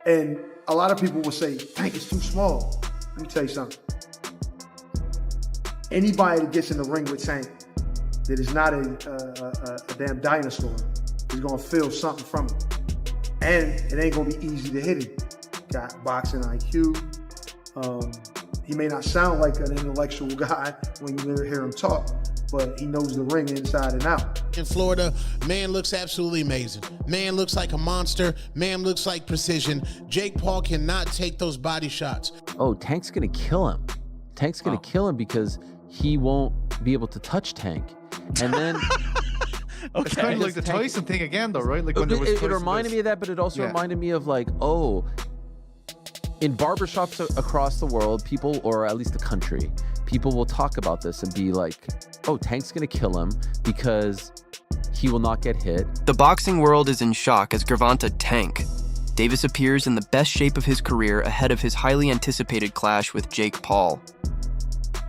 And a lot of people will say, Tank is too small. Let me tell you something. Anybody that gets in the ring with Tank that is not a damn dinosaur is going to feel something from it. And it ain't going to be easy to hit him. Got boxing IQ. He may not sound like an intellectual guy when you hear him talk, but he knows the ring inside and out. In Florida, man looks absolutely amazing. Man looks like a monster. Man looks like precision. Jake Paul cannot take those body shots. Oh, Tank's going to kill him. Tank's going to kill him because he won't be able to touch Tank. And then... Okay. It's kind of like the Tyson thing again, though, right? Like when there was it reminded me of that, but it also reminded me of like, oh, in barbershops across the world, people, or at least the country, people will talk about this and be like, oh, Tank's going to kill him because he will not get hit. The boxing world is in shock as Gervonta Tank Davis appears in the best shape of his career ahead of his highly anticipated clash with Jake Paul.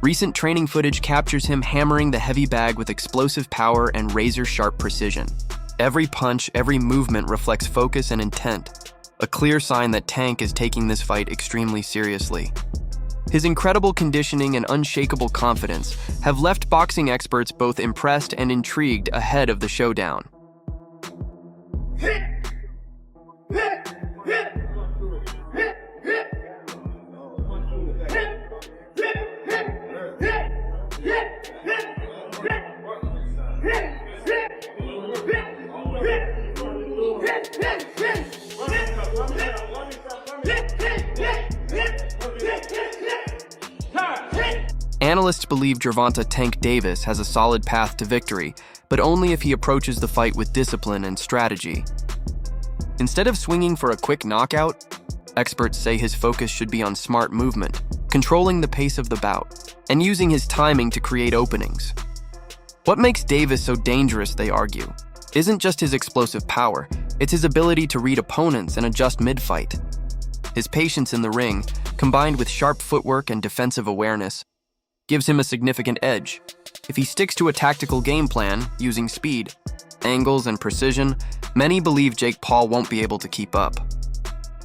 Recent training footage captures him hammering the heavy bag with explosive power and razor-sharp precision. Every punch, every movement reflects focus and intent, a clear sign that Tank is taking this fight extremely seriously. His incredible conditioning and unshakable confidence have left boxing experts both impressed and intrigued ahead of the showdown. Analysts believe Gervonta "Tank" Davis has a solid path to victory, but only if he approaches the fight with discipline and strategy. Instead of swinging for a quick knockout, experts say his focus should be on smart movement, controlling the pace of the bout, and using his timing to create openings. What makes Davis so dangerous, they argue, isn't just his explosive power, it's his ability to read opponents and adjust mid-fight. His patience in the ring, combined with sharp footwork and defensive awareness, gives him a significant edge. If he sticks to a tactical game plan, using speed, angles, and precision, many believe Jake Paul won't be able to keep up.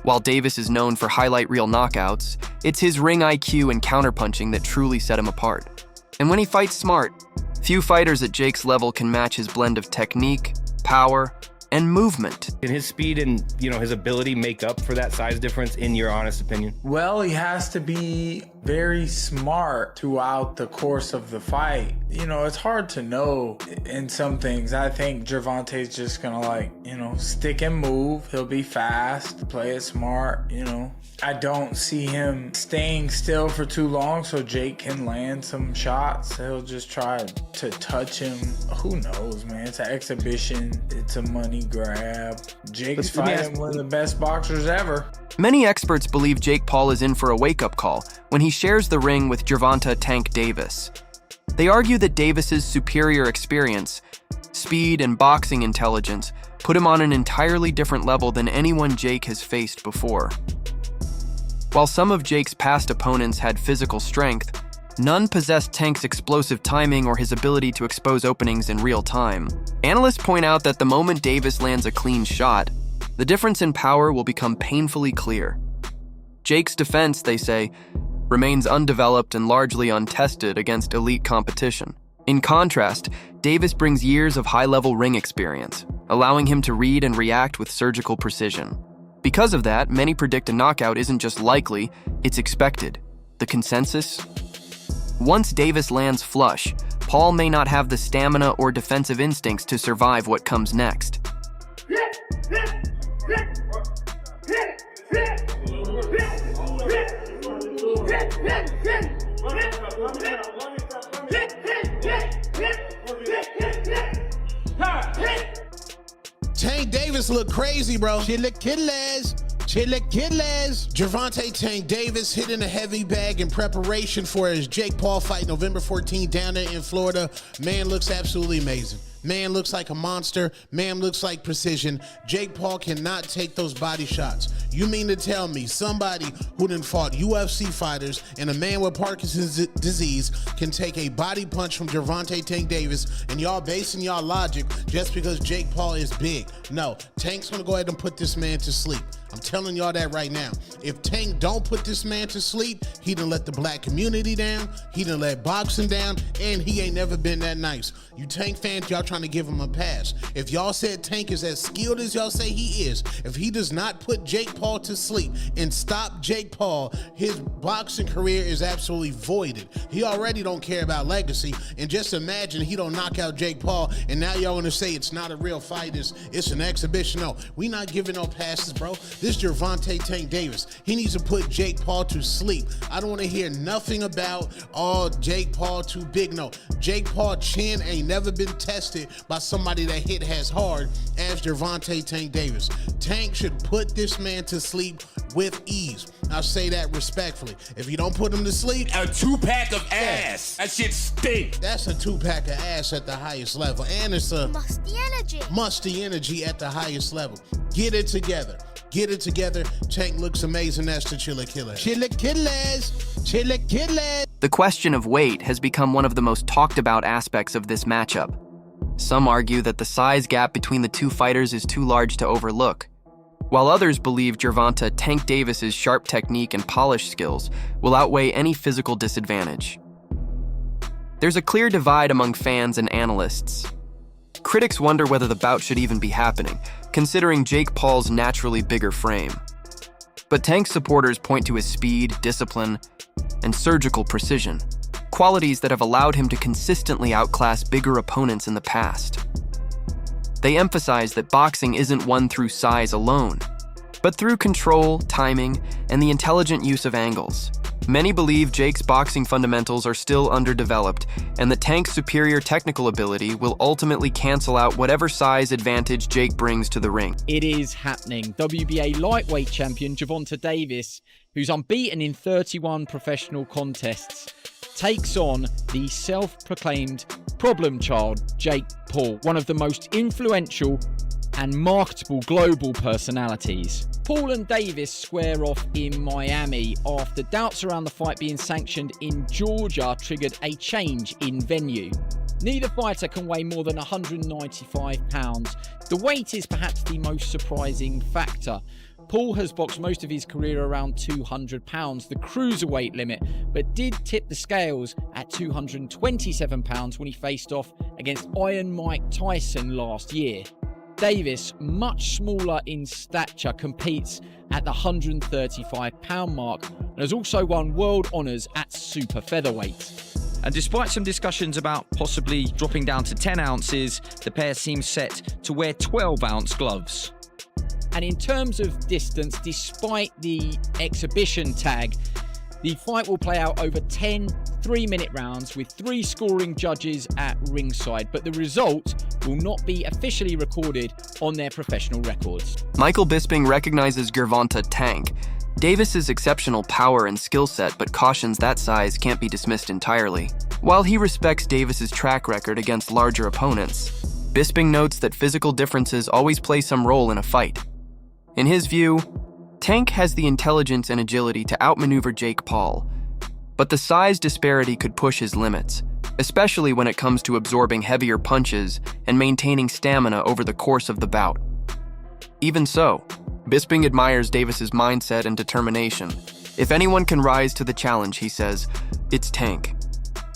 While Davis is known for highlight reel knockouts, it's his ring IQ and counterpunching that truly set him apart. And when he fights smart, few fighters at Jake's level can match his blend of technique, power, and movement. Can his speed and, his ability make up for that size difference, in your honest opinion? Well, he has to be very smart throughout the course of the fight. It's hard to know in some things. I think Gervonta's just gonna stick and move. He'll be fast, play it smart, I don't see him staying still for too long so Jake can land some shots. He'll just try to touch him. Who knows, man? It's an exhibition. It's a money grab. Jake's fighting one of the best boxers ever. Many experts believe Jake Paul is in for a wake-up call when he shares the ring with Gervonta "Tank" Davis. They argue that Davis's superior experience, speed, and boxing intelligence put him on an entirely different level than anyone Jake has faced before. While some of Jake's past opponents had physical strength, none possessed Tank's explosive timing or his ability to expose openings in real time. Analysts point out that the moment Davis lands a clean shot, the difference in power will become painfully clear. Jake's defense, they say, remains undeveloped and largely untested against elite competition. In contrast, Davis brings years of high-level ring experience, allowing him to read and react with surgical precision. Because of that, many predict a knockout isn't just likely, it's expected. The consensus? Once Davis lands flush, Paul may not have the stamina or defensive instincts to survive what comes next. Tank Davis look crazy, bro. Chilaquiles. Gervonta "Tank" Davis hitting a heavy bag in preparation for his Jake Paul fight November 14th down there in Florida. Man looks absolutely amazing. Man looks like a monster. Man looks like precision. Jake Paul cannot take those body shots. You mean to tell me somebody who done fought UFC fighters and a man with Parkinson's disease can take a body punch from Gervonta "Tank" Davis, and y'all basing y'all logic just because Jake Paul is big? No, Tank's gonna go ahead and put this man to sleep. I'm telling y'all that right now. If Tank don't put this man to sleep, he done let the black community down, he done let boxing down, and he ain't never been that nice. You Tank fans, y'all trying to give him a pass. If y'all said Tank is as skilled as y'all say he is, if he does not put Jake Paul to sleep and stop Jake Paul, his boxing career is absolutely voided. He already don't care about legacy, and just imagine he don't knock out Jake Paul, and now y'all gonna say it's not a real fight, it's an exhibition. No, we not giving no passes, bro. This Gervonta Tank Davis, he needs to put Jake Paul to sleep. I don't want to hear nothing about, oh, Jake Paul too big. No, Jake Paul chin ain't never been tested by somebody that hit as hard as Gervonta Tank Davis. Tank should put this man to sleep with ease. I'll say that respectfully. If you don't put him to sleep, a 2-pack of ass. That shit stink. That's a 2-pack of ass at the highest level. And it's a musty energy at the highest level. Get it together. Get it together. Tank looks amazing. That's the Chilla Killers. Chilla Killers. Chilla Killers. The question of weight has become one of the most talked about aspects of this matchup. Some argue that the size gap between the two fighters is too large to overlook, while others believe Gervonta Tank Davis's sharp technique and polish skills will outweigh any physical disadvantage. There's a clear divide among fans and analysts. Critics wonder whether the bout should even be happening, considering Jake Paul's naturally bigger frame. But Tank's supporters point to his speed, discipline, and surgical precision, qualities that have allowed him to consistently outclass bigger opponents in the past. They emphasize that boxing isn't won through size alone, but through control, timing, and the intelligent use of angles. Many believe Jake's boxing fundamentals are still underdeveloped, and that Tank's superior technical ability will ultimately cancel out whatever size advantage Jake brings to the ring. It is happening. WBA lightweight champion Gervonta Davis, who's unbeaten in 31 professional contests, takes on the self-proclaimed problem child, Jake Paul, one of the most influential and marketable global personalities. Paul and Davis square off in Miami after doubts around the fight being sanctioned in Georgia triggered a change in venue. Neither fighter can weigh more than 195 pounds. The weight is perhaps the most surprising factor. Paul has boxed most of his career around 200 pounds, the cruiserweight limit, but did tip the scales at 227 pounds when he faced off against Iron Mike Tyson last year. Davis, much smaller in stature, competes at the 135 pound mark and has also won world honours at super featherweight. And despite some discussions about possibly dropping down to 10 ounces, the pair seems set to wear 12-ounce gloves. And in terms of distance, despite the exhibition tag, the fight will play out over 10 3-minute rounds with 3 scoring judges at ringside, but the result will not be officially recorded on their professional records. Michael Bisping recognizes Gervonta Tank Davis's exceptional power and skill set, but cautions that size can't be dismissed entirely. While he respects Davis's track record against larger opponents, Bisping notes that physical differences always play some role in a fight. In his view, Tank has the intelligence and agility to outmaneuver Jake Paul, but the size disparity could push his limits, especially when it comes to absorbing heavier punches and maintaining stamina over the course of the bout. Even so, Bisping admires Davis's mindset and determination. If anyone can rise to the challenge, he says, it's Tank.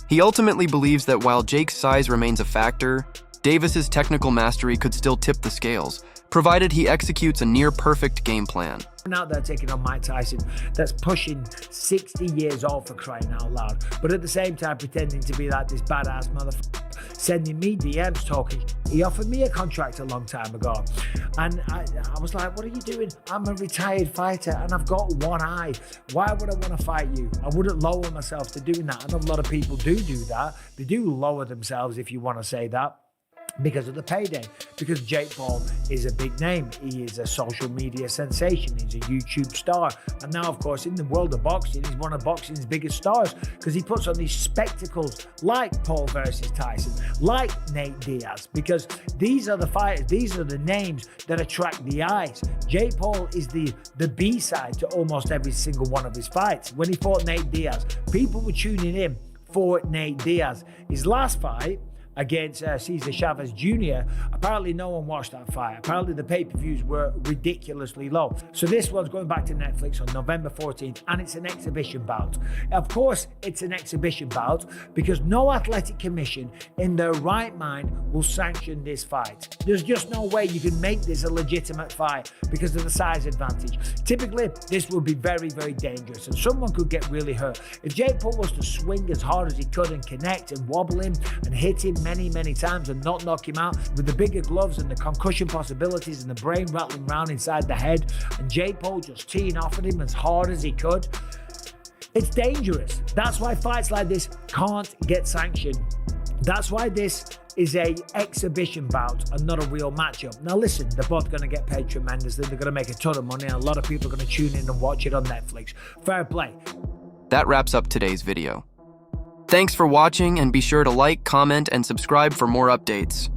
He ultimately believes that while Jake's size remains a factor, Davis's technical mastery could still tip the scales, provided he executes a near-perfect game plan. Out there taking on Mike Tyson that's pushing 60 years old, for crying out loud, but at the same time pretending to be like this badass motherfucker, sending me DMs talking. He offered me a contract a long time ago, and I was like, what are you doing? I'm a retired fighter and I've got one eye. Why would I want to fight you? I wouldn't lower myself to doing that. I know a lot of people do that. They do lower themselves, if you want to say that, because of the payday, because Jake Paul is a big name. He is a social media sensation. He's a YouTube star. And now, of course, in the world of boxing, he's one of boxing's biggest stars because he puts on these spectacles like Paul versus Tyson, like Nate Diaz, because these are the fighters, these are the names that attract the eyes. Jake Paul is the B-side to almost every single one of his fights. When he fought Nate Diaz, people were tuning in for Nate Diaz. His last fight, against Cesar Chavez Jr., apparently no one watched that fight. Apparently the pay-per-views were ridiculously low. So this one's going back to Netflix on November 14th, and it's an exhibition bout. Of course, it's an exhibition bout because no athletic commission in their right mind will sanction this fight. There's just no way you can make this a legitimate fight because of the size advantage. Typically, this would be very, very dangerous, and someone could get really hurt. If Jake Paul was to swing as hard as he could and connect and wobble him and hit him many, many times and not knock him out with the bigger gloves and the concussion possibilities and the brain rattling around inside the head, and Jake Paul just teeing off at him as hard as he could, it's dangerous. That's why fights like this can't get sanctioned. That's why this is a exhibition bout and not a real matchup. Now listen, they're both going to get paid tremendously. They're going to make a ton of money, and a lot of people are going to tune in and watch it on Netflix. Fair play. That wraps up today's video. Thanks for watching, and be sure to like, comment, and subscribe for more updates.